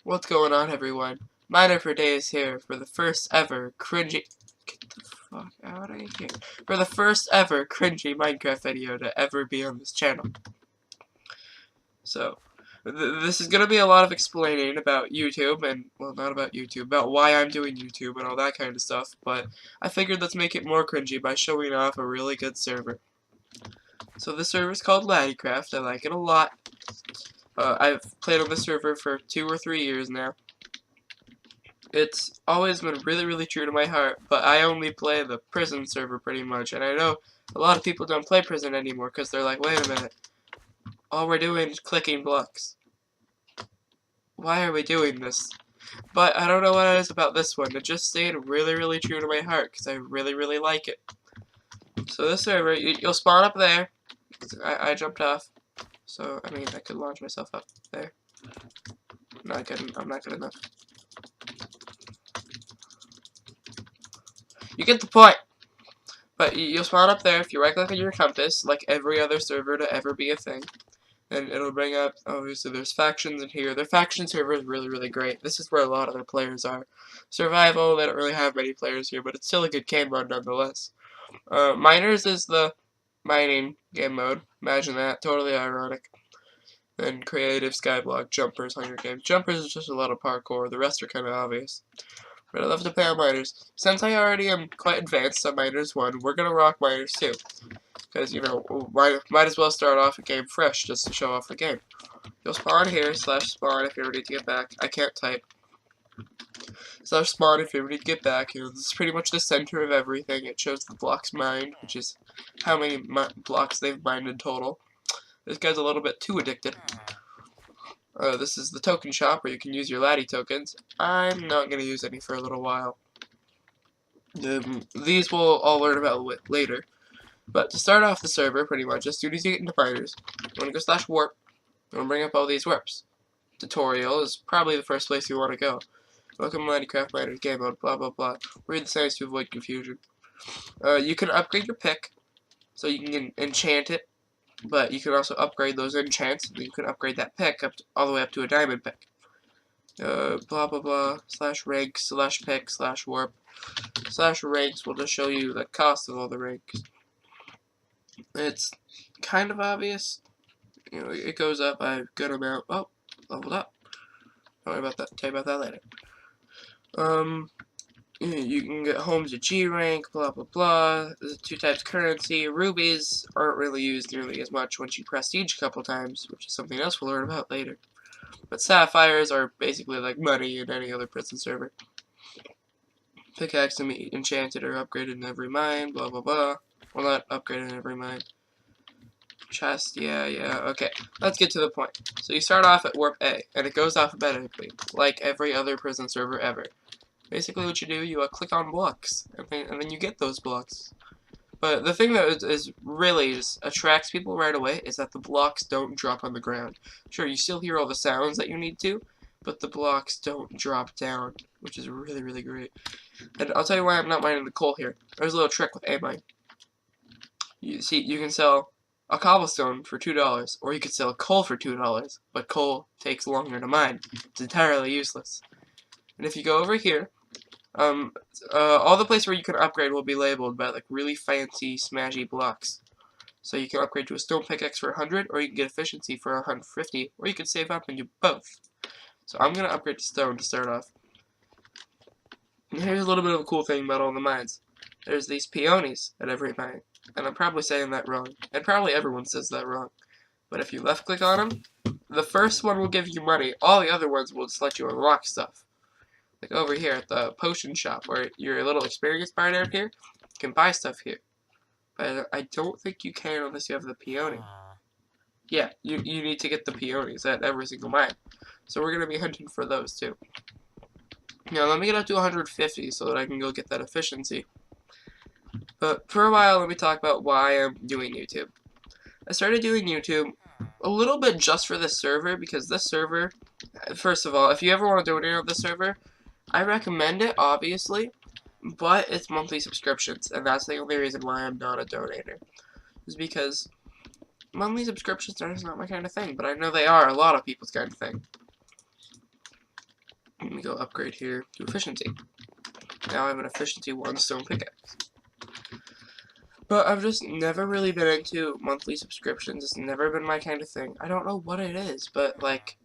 What's going on, everyone? Miner for Day is here for the first ever cringy. Get the fuck out of here! For the first ever cringy Minecraft video to ever be on this channel. So, this is gonna be a lot of explaining about YouTube and, well, not about YouTube, about why I'm doing YouTube and all that kind of stuff. But I figured let's make it more cringy by showing off a really good server. So this server is called LattyCraft. I like it a lot. I've played on this server for 2 or 3 years now. It's always been really true to my heart, but I only play the prison server pretty much, and I know a lot of people don't play prison anymore because they're like, wait a minute, all we're doing is clicking blocks. Why are we doing this? But I don't know what it is about this one. It just stayed really true to my heart because I really like it. So this server, you'll spawn up there. I jumped off, so I mean I could launch myself up there. I'm not good enough. You get the point. But you'll spawn up there if you right-click on your compass, like every other server to ever be a thing. And it'll bring up, obviously there's factions in here. Their faction server is really great. This is where a lot of their players are. Survival, they don't really have many players here, but it's still a good game mode nonetheless. Miners is the mining game mode. Imagine that, totally ironic. Then creative, skyblock, jumpers, Hunger Games. Jumpers is just a lot of parkour, the rest are kind of obvious. But I love to play on miners. Since I already am quite advanced on miners 1, we're gonna rock miners 2. Because, you know, might as well start off a game fresh just to show off the game. You'll spawn here, /spawn if you're ready to get back. I can't type. /spawn if you're ready to get back. You know, this is pretty much the center of everything. It shows the blocks mined, which is how many blocks they've mined in total. This guy's a little bit too addicted. This is the token shop where you can use your Latty tokens. I'm not going to use any for a little while. These we'll all learn about later. But to start off the server, pretty much, as soon as you get into miners, you want to go /warp. You want to bring up all these warps. Tutorial is probably the first place you want to go. Welcome to LattyCraft Miners game mode, blah. Read the signs to avoid confusion. You can upgrade your pick, so you can enchant it. But you can also upgrade those enchants. You can upgrade that pick all the way up to a diamond pick. Blah, /ranks, /pick, /warp. /ranks will just show you the cost of all the ranks. It's kind of obvious. You know, it goes up by a good amount. Oh, leveled up. Don't worry about that. Tell you about that later. You can get homes at G rank, blah. There's 2 types of currency. Rubies aren't really used nearly as much once you prestige a couple times, which is something else we'll learn about later. But sapphires are basically like money in any other prison server. Pickaxe can be enchanted or upgraded in every mine, blah. Well, not upgraded in every mine. Chest, yeah, okay. Let's get to the point. So you start off at warp A, and it goes alphabetically, like every other prison server ever. Basically what you do, you click on blocks, and then you get those blocks. But the thing that is really just attracts people right away is that the blocks don't drop on the ground. Sure, you still hear all the sounds that you need to, but the blocks don't drop down, which is really great. And I'll tell you why I'm not mining the coal here. There's a little trick with A-mine. You see, you can sell a cobblestone for $2, or you could sell coal for $2, but coal takes longer to mine. It's entirely useless. And if you go over here, all the places where you can upgrade will be labeled by like really fancy, smashy blocks. So you can upgrade to a stone pickaxe for 100, or you can get efficiency for 150, or you can save up and do both. So I'm gonna upgrade to stone to start off. And here's a little bit of a cool thing about all the mines. There's these peonies at every mine. And I'm probably saying that wrong. And probably everyone says that wrong. But if you left click on them, the first one will give you money. All the other ones will just let you unlock stuff. Like over here at the potion shop, where your little experience bar down here, you can buy stuff here. But I don't think you can unless you have the peony. Yeah, you need to get the peonies at every single mine. So we're going to be hunting for those too. Now let me get up to 150 so that I can go get that efficiency. But for a while, let me talk about why I'm doing YouTube. I started doing YouTube a little bit just for this server, because this server, first of all, if you ever want to donate on this server, I recommend it, obviously, but it's monthly subscriptions, and that's the only reason why I'm not a donator. Is because monthly subscriptions are just not my kind of thing, but I know they are a lot of people's kind of thing. Let me go upgrade here to efficiency. Now I have an efficiency 1 stone pickaxe. But I've just never really been into monthly subscriptions. It's never been my kind of thing. I don't know what it is, but like,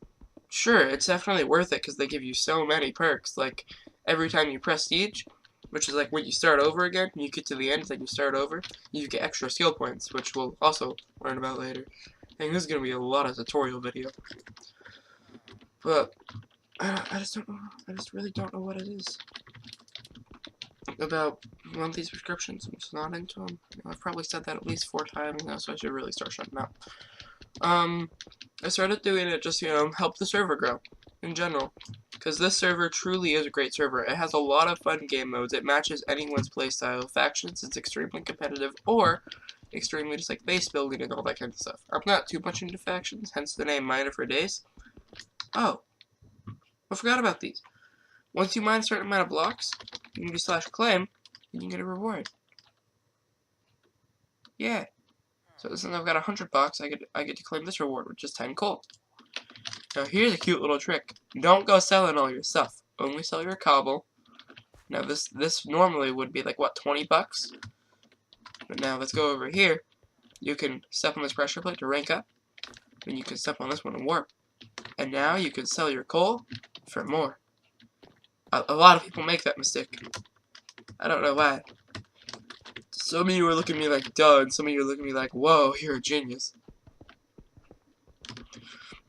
sure, it's definitely worth it because they give you so many perks. Like, every time you prestige, which is like when you start over again, you get to the end, then you start over, you get extra skill points, which we'll also learn about later. I think this is going to be a lot of tutorial video. But, I just don't know. I just really don't know what it is about monthly subscriptions. I'm just not into them. You know, I've probably said that at least 4 times now, so I should really start shutting up. I started doing it just, you know, help the server grow in general. Because this server truly is a great server. It has a lot of fun game modes. It matches anyone's playstyle. Factions, it's extremely competitive, or extremely just like base building and all that kind of stuff. I'm not too much into factions, hence the name Miner for Days. Oh, I forgot about these. Once you mine a certain amount of blocks, you can do /claim, and you get a reward. Yeah. So since I've got 100 bucks, I get to claim this reward, which is 10 coal. Now here's a cute little trick. Don't go selling all your stuff. Only sell your cobble. Now this normally would be like, what, 20 bucks? But now let's go over here. You can step on this pressure plate to rank up. And you can step on this one and warp. And now you can sell your coal for more. A lot of people make that mistake. I don't know why. Some of you are looking at me like, duh, and some of you are looking at me like, whoa, you're a genius.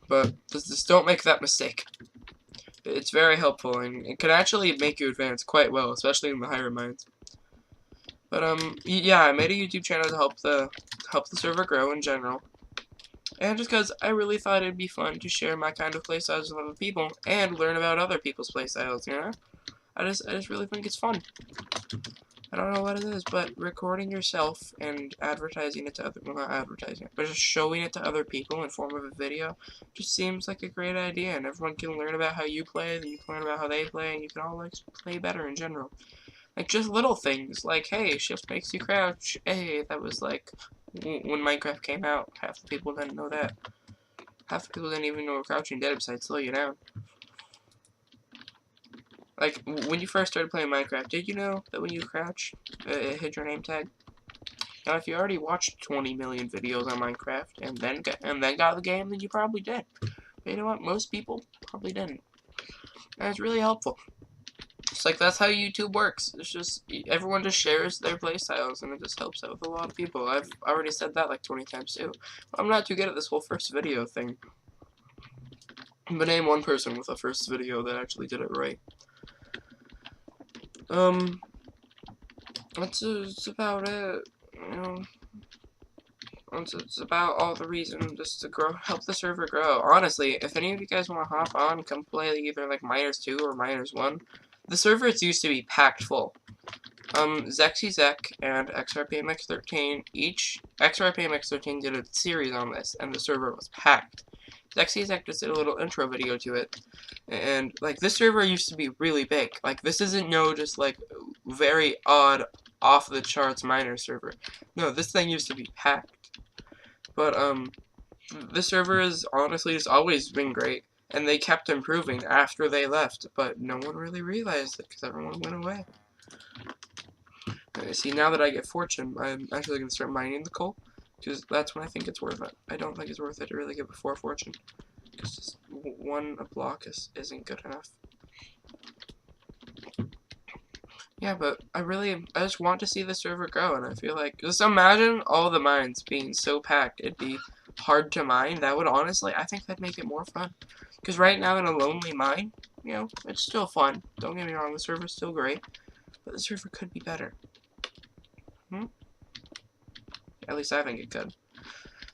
But just don't make that mistake. It's very helpful, and it can actually make you advance quite well, especially in the higher mines. But yeah, I made a YouTube channel to help the server grow in general. And just because I really thought it'd be fun to share my kind of playstyles with other people and learn about other people's playstyles, you know? I just really think it's fun. I don't know what it is, but recording yourself and advertising it to other, well, not advertising it, but just showing it to other people in form of a video just seems like a great idea, and everyone can learn about how you play, and you can learn about how they play, and you can all, like, play better in general. Like, just little things, like, hey, shift makes you crouch. Hey, that was, like, when Minecraft came out, half the people didn't know that. Half the people didn't even know crouching did besides slow you down. Like, when you first started playing Minecraft, did you know that when you crouch, it hid your name tag? Now, if you already watched 20 million videos on Minecraft and then got the game, then you probably did. But you know what? Most people probably didn't. And it's really helpful. It's like, that's how YouTube works. It's just, everyone just shares their playstyles, and it just helps out with a lot of people. I've already said that like 20 times too. I'm not too good at this whole first video thing. But name one person with a first video that actually did it right. That's about it. You know, it's about all the reason just to help the server grow. Honestly, if any of you guys want to hop on, come play either like Miners 2 or Miners 1. The servers used to be packed full. ZexyZek and XRPMX13, XRPMX13 did a series on this, and the server was packed. ZexyZek just did a little intro video to it, and, like, this server used to be really big. Like, this isn't just, like, very odd, off-the-charts miner server. No, this thing used to be packed. But, this server has honestly just always been great, and they kept improving after they left, but no one really realized it, because everyone went away. See, now that I get fortune, I'm actually going to start mining the coal, because that's when I think it's worth it. I don't think it's worth it to really get before fortune, because just one block isn't good enough. Yeah, but I just want to see the server grow, and I feel like, just imagine all the mines being so packed, it'd be hard to mine. That would honestly, I think that'd make it more fun. Because right now in a lonely mine, you know, it's still fun. Don't get me wrong, the server's still great, but the server could be better. At least I think it could.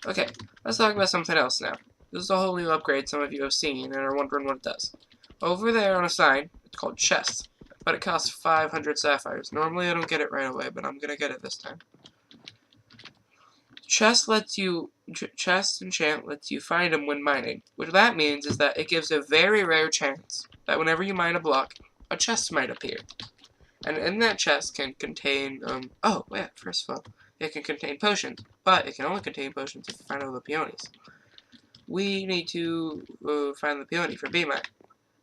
Okay, let's talk about something else now. This is a whole new upgrade some of you have seen and are wondering what it does. Over there on a sign, it's called chest, but it costs 500 sapphires. Normally I don't get it right away, but I'm gonna get it this time. Chest enchant lets you find them when mining. What that means is that it gives a very rare chance that whenever you mine a block, a chest might appear. And in that chest can contain, oh, yeah, first of all, it can contain potions, but it can only contain potions if you find all the peonies. We need to find the peony for B-mine.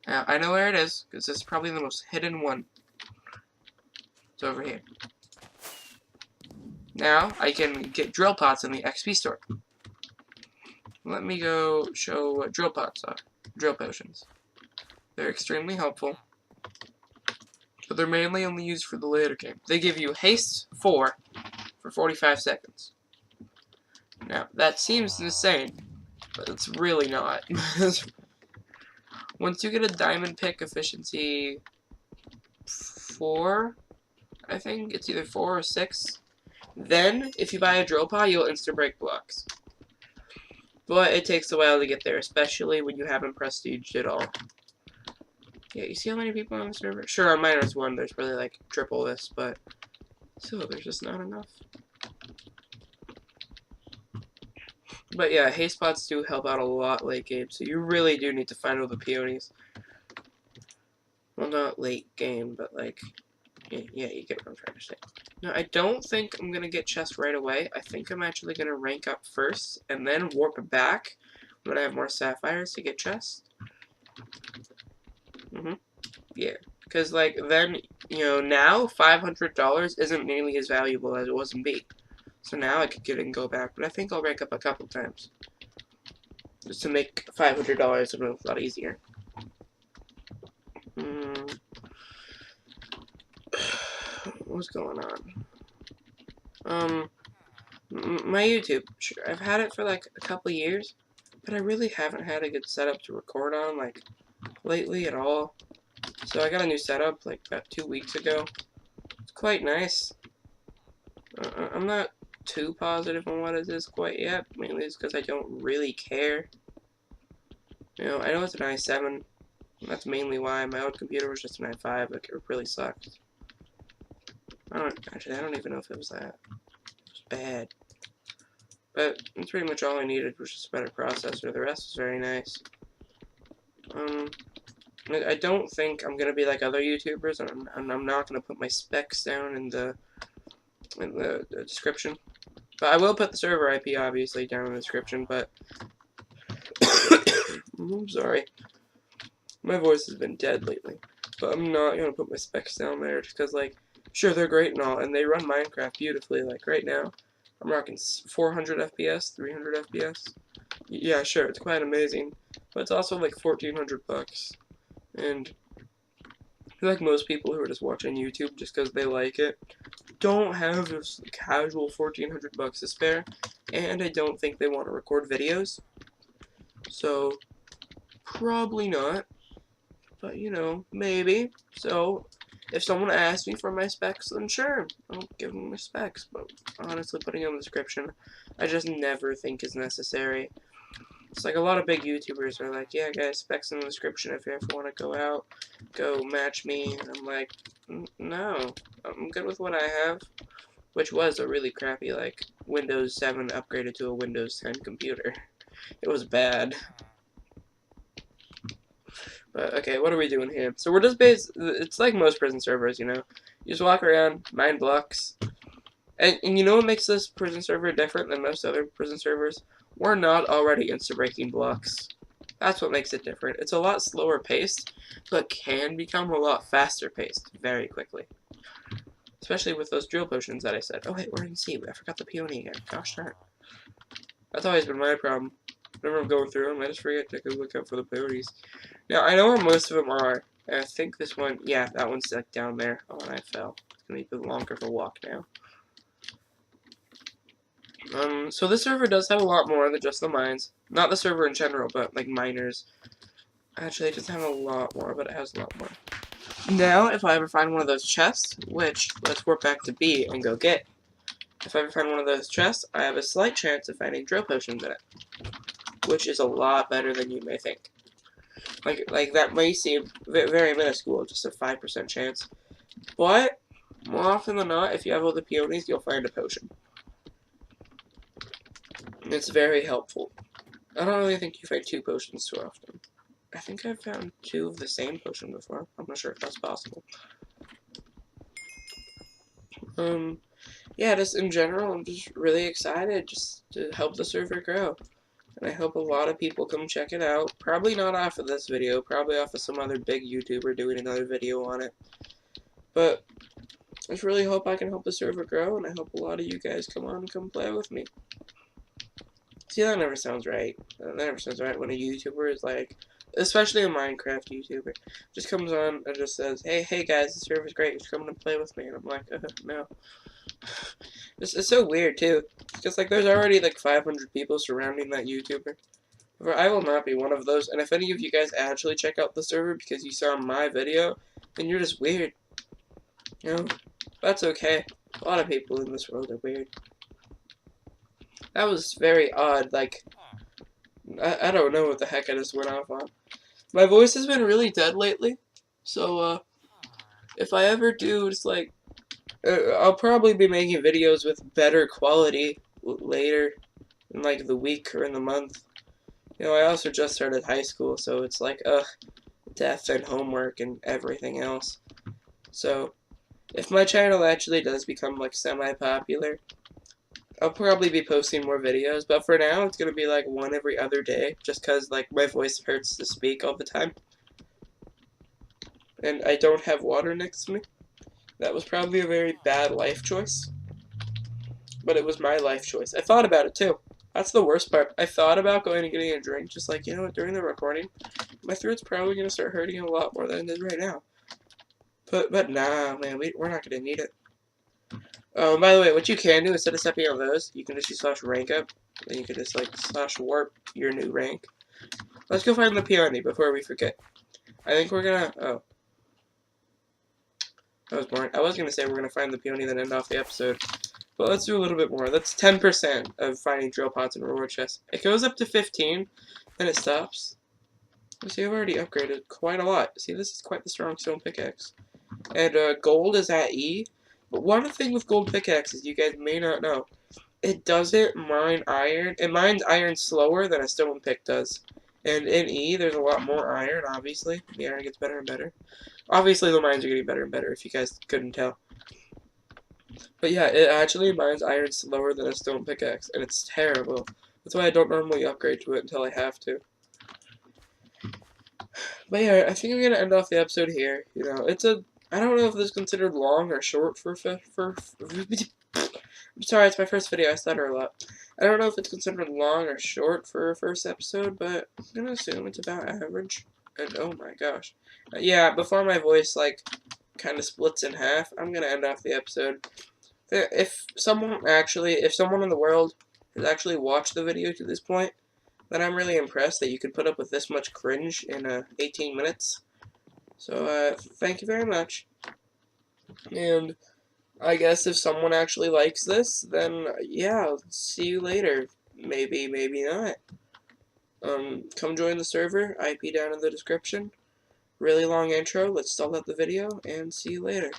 Now, I know where it is, because this is probably the most hidden one. It's over here. Now, I can get drill pots in the XP store. Let me go show what drill pots are. Drill potions. They're extremely helpful, but they're mainly only used for the later game. They give you haste 4 for 45 seconds. Now, that seems insane, but it's really not. Once you get a diamond pick efficiency 4, I think it's either 4 or 6, then if you buy a drill pot, you'll insta break blocks. But it takes a while to get there, especially when you haven't prestiged at all. Yeah, you see how many people on the server? Sure, on -1, there's probably like triple this, but still, there's just not enough. But yeah, haste pots do help out a lot late game, so you really do need to find all the peonies. Well, not late game, but like, yeah, you get what I'm trying to say. No, I don't think I'm gonna get chest right away. I think I'm actually gonna rank up first, and then warp back when I have more sapphires to get chest. Yeah, because like then, you know, now $500 isn't nearly as valuable as it was in B. So now I could get it and go back, but I think I'll rank up a couple times just to make $500 a lot easier. What's going on? My YouTube. Sure, I've had it for like a couple years, but I really haven't had a good setup to record on like lately at all. So I got a new setup like about 2 weeks ago. It's quite nice. I'm not too positive on what it is quite yet. Mainly it's because I don't really care. You know, I know it's an i7. That's mainly why. My old computer was just an i5. Like, it really sucked. I don't even know if it was that. It was bad. But that's pretty much all I needed was just a better processor. The rest was very nice. I don't think I'm gonna be like other YouTubers, and I'm not gonna put my specs down in the description. But I will put the server IP obviously down in the description. But I'm sorry, my voice has been dead lately. But I'm not gonna put my specs down there just because, like, sure, they're great and all, and they run Minecraft beautifully. Like right now, I'm rocking 400 FPS, 300 FPS. Yeah, sure, it's quite amazing, but it's also like $1,400. And like most people who are just watching YouTube just because they like it, don't have this casual $1,400 to spare, and I don't think they want to record videos. So probably not, but you know, maybe. So if someone asks me for my specs, then sure, I'll give them my specs. But honestly, putting them in the description, I just never think is necessary. It's like a lot of big YouTubers are like, yeah, guys, specs in the description if you ever want to go out, go match me. And I'm like, no, I'm good with what I have, which was a really crappy, like, Windows 7 upgraded to a Windows 10 computer. It was bad. But, okay, what are we doing here? So we're just it's like most prison servers, you know? You just walk around, mine blocks. And you know what makes this prison server different than most other prison servers? We're not already insta-breaking blocks. That's what makes it different. It's a lot slower paced, but can become a lot faster paced very quickly. Especially with those drill potions that I said. Oh, wait, we're in C. I forgot the peony again. Gosh darn. That's always been my problem. Whenever I'm going through them, I just forget to go look up for the peonies. Now, I know where most of them are. I think this one, yeah, that one's like down there. Oh, and I fell. It's going to be a bit longer of a walk now. So this server does have a lot more than just the mines. Not the server in general, but like miners. Actually, it doesn't have a lot more, but it has a lot more. Now, if I ever find one of those chests, which, let's warp back to B and go get. If I ever find one of those chests, I have a slight chance of finding drill potions in it. Which is a lot better than you may think. Like that may seem very minuscule, just a 5% chance. But, more often than not, if you have all the peonies, you'll find a potion. It's very helpful. I don't really think you find 2 potions too often. I think I've found 2 of the same potion before. I'm not sure if that's possible. Yeah, just in general, I'm just really excited just to help the server grow. and I hope a lot of people come check it out. Probably not off of this video, probably off of some other big YouTuber doing another video on it. But I just really hope I can help the server grow, and I hope a lot of you guys come on and come play with me. See, that never sounds right. That never sounds right when a YouTuber is like, especially a Minecraft YouTuber, just comes on and just says, hey guys, the server's great, just come and play with me. And I'm like, no. It's so weird, too. Because, like, there's already, like, 500 people surrounding that YouTuber. I will not be one of those, and if any of you guys actually check out the server because you saw my video, then you're just weird. You know? That's okay. A lot of people in this world are weird. That was very odd, like, I don't know what the heck I just went off on. My voice has been really dead lately, so, if I ever do, just, like, I'll probably be making videos with better quality later in, like, the week or in the month. You know, I also just started high school, so it's like, death and homework and everything else. So, if my channel actually does become, like, semi-popular, I'll probably be posting more videos, but for now, it's gonna be, like, one every other day, just cause, like, my voice hurts to speak all the time. And I don't have water next to me. That was probably a very bad life choice. But it was my life choice. I thought about it, too. That's the worst part. I thought about going and getting a drink, just like, you know what, during the recording, my throat's probably going to start hurting a lot more than it is right now. But nah, man, we're not going to need it. By the way, what you can do, instead of stepping on those, you can just use /rank up, then you can just, like, /warp your new rank. Let's go find the peony before we forget. I think we're gonna, oh. That was boring. I was gonna say we're gonna find the peony then end off the episode. But let's do a little bit more. That's 10% of finding drill pots and reward chests. It goes up to 15, then it stops. See, I've already upgraded quite a lot. See, this is quite the strong stone pickaxe. And gold is at E. But one thing with gold pickaxes you guys may not know, it doesn't mine iron. It mines iron slower than a stone pick does. And in E, there's a lot more iron, obviously. The iron gets better and better. Obviously, the mines are getting better and better, if you guys couldn't tell. But yeah, it actually mines iron slower than a stone pickaxe, and it's terrible. That's why I don't normally upgrade to it until I have to. But yeah, I think I'm gonna end off the episode here. You know, I don't know if this is considered long or short I'm sorry, it's my first video, I stutter a lot. I don't know if it's considered long or short for a first episode, but I'm gonna assume it's about average. And oh my gosh. Yeah, before my voice, like, kind of splits in half, I'm gonna end off the episode. If someone in the world has actually watched the video to this point, then I'm really impressed that you could put up with this much cringe in 18 minutes. So, thank you very much. And I guess if someone actually likes this, then yeah, I'll see you later. Maybe, maybe not. Come join the server, IP down in the description. Really long intro, let's stall out the video, and see you later.